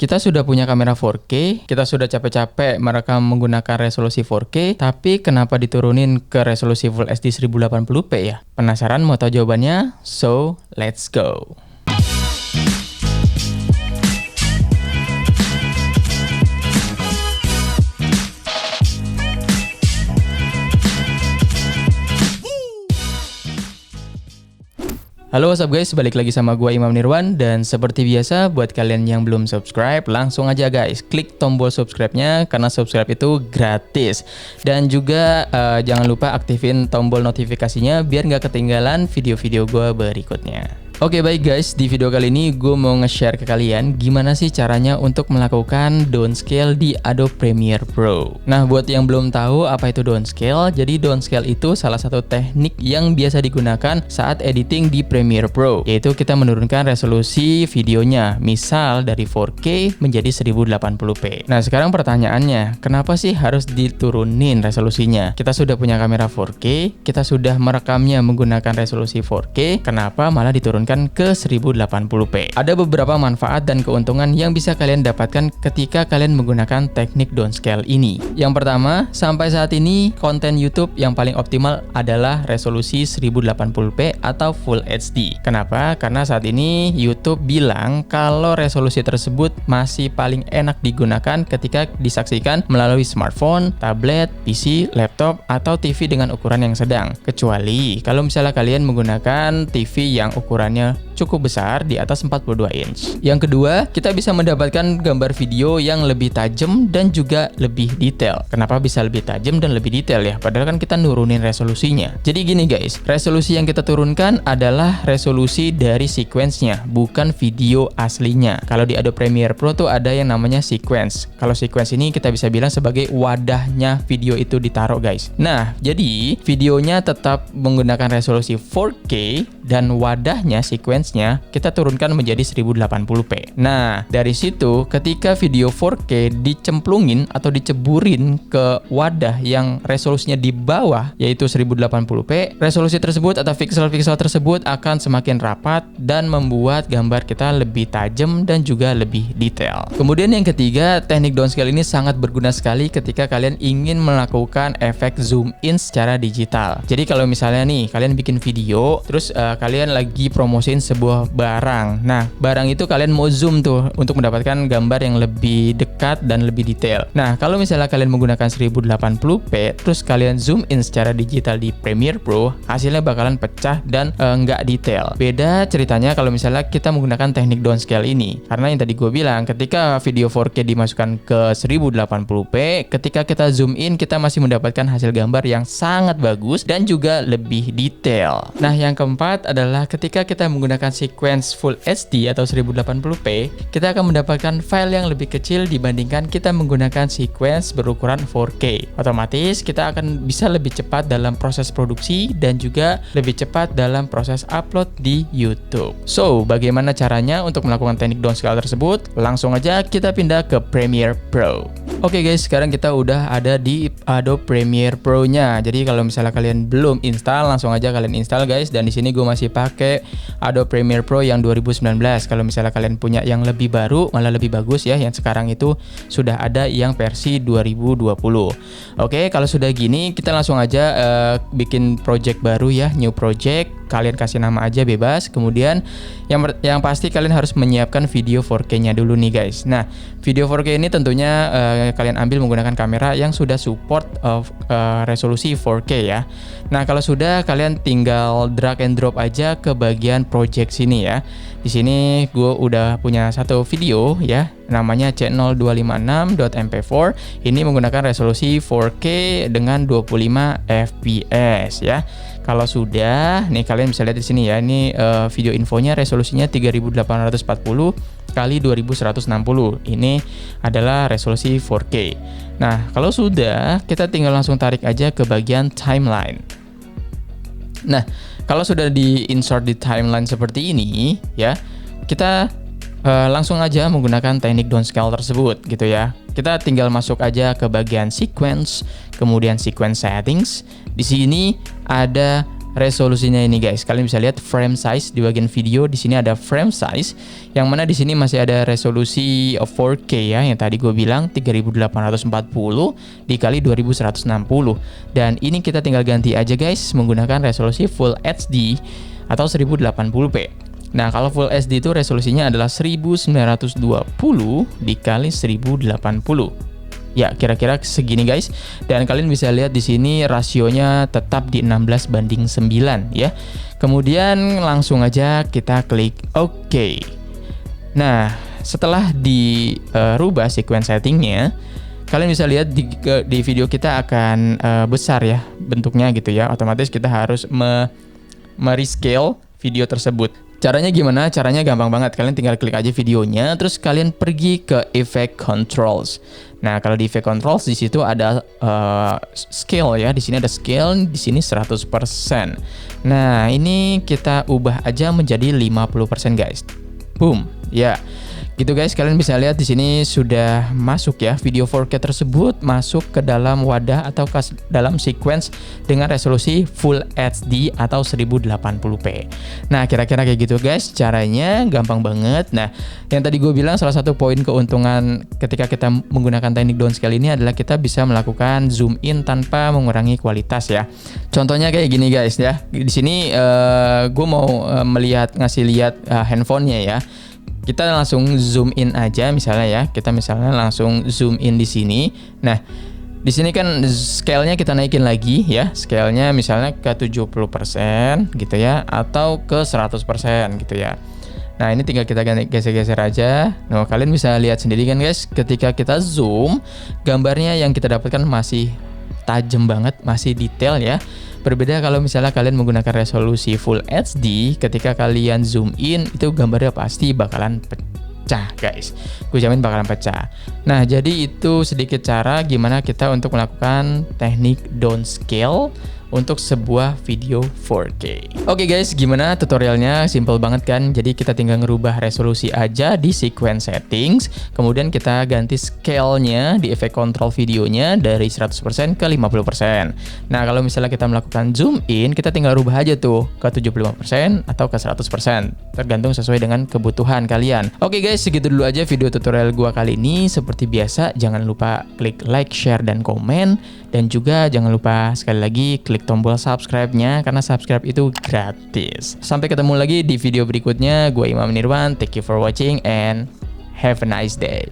Kita sudah punya kamera 4K, kita sudah capek-capek merekam menggunakan resolusi 4K, tapi kenapa diturunin ke resolusi Full HD 1080p ya? Penasaran mau tahu jawabannya? So, let's go! Halo what's up guys, balik lagi sama gua Imam Nirwan. Dan seperti biasa buat kalian yang belum subscribe, langsung aja guys klik tombol subscribe-nya, karena subscribe itu gratis. Dan juga jangan lupa aktifin tombol notifikasinya biar nggak ketinggalan video-video gua berikutnya. Oke baik guys, di video kali ini gue mau nge-share ke kalian gimana sih caranya untuk melakukan downscale di Adobe Premiere Pro. Nah buat yang belum tahu apa itu downscale, jadi downscale itu salah satu teknik yang biasa digunakan saat editing di Premiere Pro, yaitu kita menurunkan resolusi videonya, misal dari 4K menjadi 1080p. Nah sekarang pertanyaannya, kenapa sih harus diturunin resolusinya? Kita sudah punya kamera 4K, kita sudah merekamnya menggunakan resolusi 4K, kenapa malah diturunkan ke 1080p. Ada beberapa manfaat dan keuntungan yang bisa kalian dapatkan ketika kalian menggunakan teknik downscale ini. Yang pertama, sampai saat ini konten YouTube yang paling optimal adalah resolusi 1080p atau Full HD. Kenapa? Karena saat ini YouTube bilang kalau resolusi tersebut masih paling enak digunakan ketika disaksikan melalui smartphone, tablet, PC, laptop, atau TV dengan ukuran yang sedang. Kecuali kalau misalnya kalian menggunakan TV yang ukurannya cukup besar di atas 42 inch. Yang kedua, kita bisa mendapatkan gambar video yang lebih tajam dan juga lebih detail. Kenapa bisa lebih tajam dan lebih detail ya? Padahal kan kita nurunin resolusinya. Jadi gini guys, resolusi yang kita turunkan adalah resolusi dari sequence-nya, bukan video aslinya. Kalau di Adobe Premiere Pro tuh ada yang namanya sequence. Kalau sequence ini kita bisa bilang sebagai wadahnya video itu ditaruh guys. Nah, jadi videonya tetap menggunakan resolusi 4K dan wadahnya sequence-nya kita turunkan menjadi 1080p. Nah, dari situ ketika video 4K dicemplungin atau diceburin ke wadah yang resolusinya di bawah yaitu 1080p, resolusi tersebut atau pixel-pixel tersebut akan semakin rapat dan membuat gambar kita lebih tajam dan juga lebih detail. Kemudian yang ketiga, teknik downscale ini sangat berguna sekali ketika kalian ingin melakukan efek zoom in secara digital. Jadi kalau misalnya nih kalian bikin video terus kalian lagi promosiin sebuah barang. Nah, barang itu kalian mau zoom tuh untuk mendapatkan gambar yang lebih dekat dan lebih detail. Nah, kalau misalnya kalian menggunakan 1080p terus kalian zoom in secara digital di Premiere Pro, hasilnya bakalan pecah dan nggak detail. Beda ceritanya kalau misalnya kita menggunakan teknik downscale ini. Karena yang tadi gue bilang, ketika video 4K dimasukkan ke 1080p, ketika kita zoom in kita masih mendapatkan hasil gambar yang sangat bagus dan juga lebih detail. Nah, yang keempat adalah ketika kita menggunakan sequence Full HD atau 1080p, kita akan mendapatkan file yang lebih kecil dibandingkan kita menggunakan sequence berukuran 4K. Otomatis kita akan bisa lebih cepat dalam proses produksi dan juga lebih cepat dalam proses upload di YouTube. So, bagaimana caranya untuk melakukan teknik downscale tersebut? Langsung aja kita pindah ke Premiere Pro. Oke guys, sekarang kita udah ada di Adobe Premiere Pro-nya. Jadi kalau misalnya kalian belum install, langsung aja kalian install guys. Dan di sini gue masih pakai Adobe Premiere Pro yang 2019. Kalau misalnya kalian punya yang lebih baru, malah lebih bagus ya. Yang sekarang itu sudah ada yang versi 2020. Oke, kalau sudah gini, kita langsung aja bikin project baru ya, new project. Kalian kasih nama aja bebas. Kemudian yang pasti kalian harus menyiapkan video 4K-nya dulu nih guys. Nah, video 4K ini tentunya kalian ambil menggunakan kamera yang sudah support resolusi 4K ya. Nah, kalau sudah, kalian tinggal drag and drop aja ke bagian project sini ya. Di sini gue udah punya satu video ya, namanya c0256.mp4. Ini menggunakan resolusi 4K dengan 25 fps ya. Kalau sudah, nih kalian bisa lihat di sini ya. Ini video infonya, resolusinya 3840 kali 2160. Ini adalah resolusi 4K. Nah, kalau sudah, kita tinggal langsung tarik aja ke bagian timeline. Nah, kalau sudah di-insert di timeline seperti ini ya, kita langsung aja menggunakan teknik downscale tersebut gitu ya. Kita tinggal masuk aja ke bagian sequence, kemudian sequence settings. Di sini ada resolusinya ini guys. Kalian bisa lihat frame size di bagian video. Di sini ada frame size, yang mana di sini masih ada resolusi 4K ya, yang tadi gue bilang 3840 dikali 2160. Dan ini kita tinggal ganti aja guys menggunakan resolusi Full HD atau 1080p. Nah, kalau Full HD itu resolusinya adalah 1920 dikali 1080. Ya, kira-kira segini guys. Dan kalian bisa lihat di sini rasionya tetap di 16:9 ya. Kemudian langsung aja kita klik OK. Nah, setelah dirubah sequence settingnya, kalian bisa lihat di video kita akan besar ya bentuknya gitu ya. Otomatis kita harus merescale video tersebut. Caranya gimana? Caranya gampang banget. Kalian tinggal klik aja videonya, terus kalian pergi ke Effect Controls. Nah, kalau di Effect Controls di situ ada scale ya. Di sini ada scale, di sini 100%. Nah, ini kita ubah aja menjadi 50% guys. Boom. Ya. Gitu guys, kalian bisa lihat di sini sudah masuk ya, video 4K tersebut masuk ke dalam wadah atau ke dalam sequence dengan resolusi Full HD atau 1080p. Nah, kira-kira kayak gitu guys, caranya gampang banget. Nah, yang tadi gue bilang salah satu poin keuntungan ketika kita menggunakan teknik downscale ini adalah kita bisa melakukan zoom in tanpa mengurangi kualitas ya. Contohnya kayak gini guys ya. Di sini gue mau ngasih lihat handphonenya ya. Kita langsung zoom in aja misalnya ya. Kita misalnya langsung zoom in di sini. Nah, di sini kan scale-nya kita naikin lagi ya. Scale-nya misalnya ke 70% gitu ya, atau ke 100% gitu ya. Nah, ini tinggal kita geser-geser aja. Nah, kalian bisa lihat sendiri kan guys, ketika kita zoom, gambarnya yang kita dapatkan masih tajam banget, masih detail ya. Berbeda kalau misalnya kalian menggunakan resolusi Full HD, ketika kalian zoom in itu gambarnya pasti bakalan pecah guys. Gue jamin bakalan pecah. Nah, jadi itu sedikit cara gimana kita untuk melakukan teknik downscale untuk sebuah video 4K. Oke guys, gimana tutorialnya? Simple banget kan? Jadi kita tinggal ngerubah resolusi aja di sequence settings, kemudian kita ganti scale-nya di effect control videonya dari 100% ke 50%. Nah, kalau misalnya kita melakukan zoom in, kita tinggal rubah aja tuh ke 75% atau ke 100%, tergantung sesuai dengan kebutuhan kalian. Oke guys, segitu dulu aja video tutorial gua kali ini. Seperti biasa, jangan lupa klik like, share, dan komen. Dan juga jangan lupa sekali lagi klik tombol subscribe-nya, karena subscribe itu gratis. Sampai ketemu lagi di video berikutnya. Gue Imam Nirwan, thank you for watching and have a nice day.